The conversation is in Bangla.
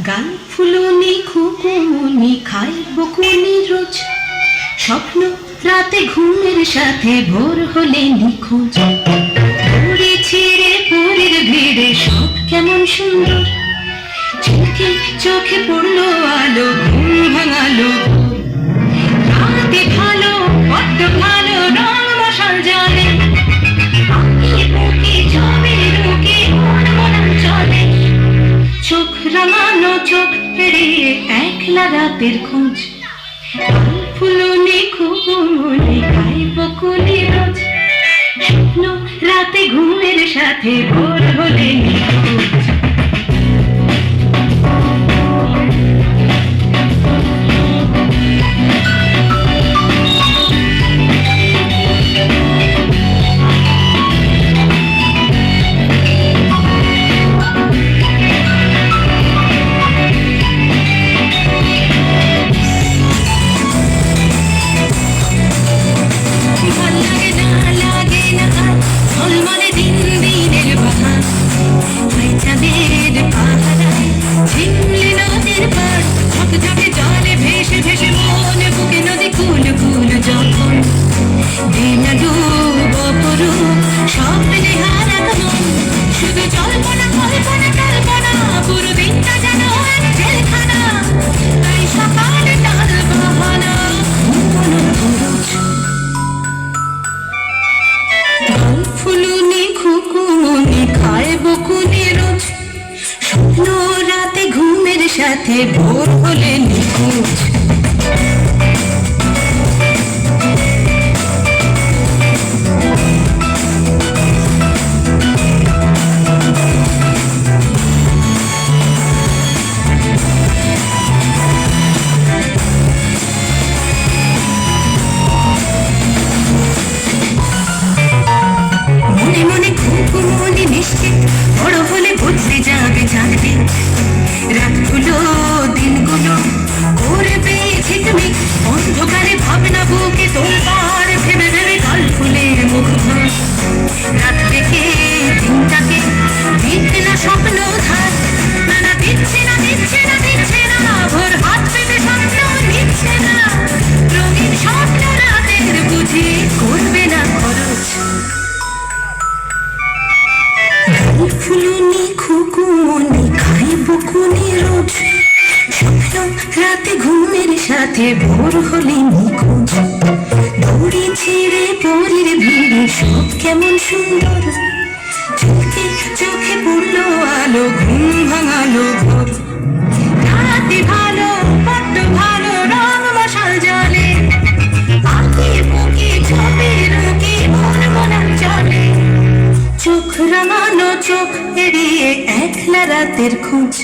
গাল ফুলুনি খুকুনি খাই বকুনি রোজ, স্বপ্ন রাতে ঘুমের সাথে ভোর হলে নিখোঁজ। উড়ে ছিঁড়ে পরের ভিড়ে সব কেমন সুন্দর, চোখে চোখে পড়লো আলো, ঘুম ভাঙালো। রাতে ভালো বড্ড ভালো, রং মশাল জালে ছবি ঢুকে মন মনন চলে। চোখ রাঙানো চোখ পেরিয়ে একলা রাতের খোঁজ, ফুলুনি খুকুনি খাই বকুনি রোজ, স্বপ্ন রাতে ঘুমের সাথে ভোর হলে নিখোঁজ। ফুলুনি খুকুনি খায় বকুনি রোজ, স্বপ্ন রাতে ঘুমের সাথে ভোর হলে নিখোঁজ। বড় হলে বদলে যাবে জানবে, রাতগুলো দিনগুলো করবে ঝিকমিক, অন্ধকারে ভাবনা বুকে তোলবার, ভেবে ভেবে গাল ফুলে মুখ ভার। রাত থেকে দিনটাকে দিতে না স্বপ্ন ধার, না না দিচ্ছে না দিচ্ছে না দিচ্ছে না, ভোর হাত পেতে স্বপ্ন নিচ্ছে না। রঙিন স্বপ্ন রাতের বুঝি করবে না খরচ। ফুলুনি খুকুনি খাই বকুনি রোজ, স্বপ্ন রাতে ঘুমের সাথে ভোর হলে নিখোঁজ। দড়ি ছিঁড়ে পরের ভিড়ে সব কেমন সুন্দর, চোখে চোখে পড়লো আলো, ঘুম ভাঙালো ভোর। রাতে ভালো বড্ড ভালো, রং মশাল জালে আঁকি বুকি ছবি রুকি মন মনন চলে। চোখ রাঙানো চোখ এড়িয়ে একলা রাতের খোঁজ।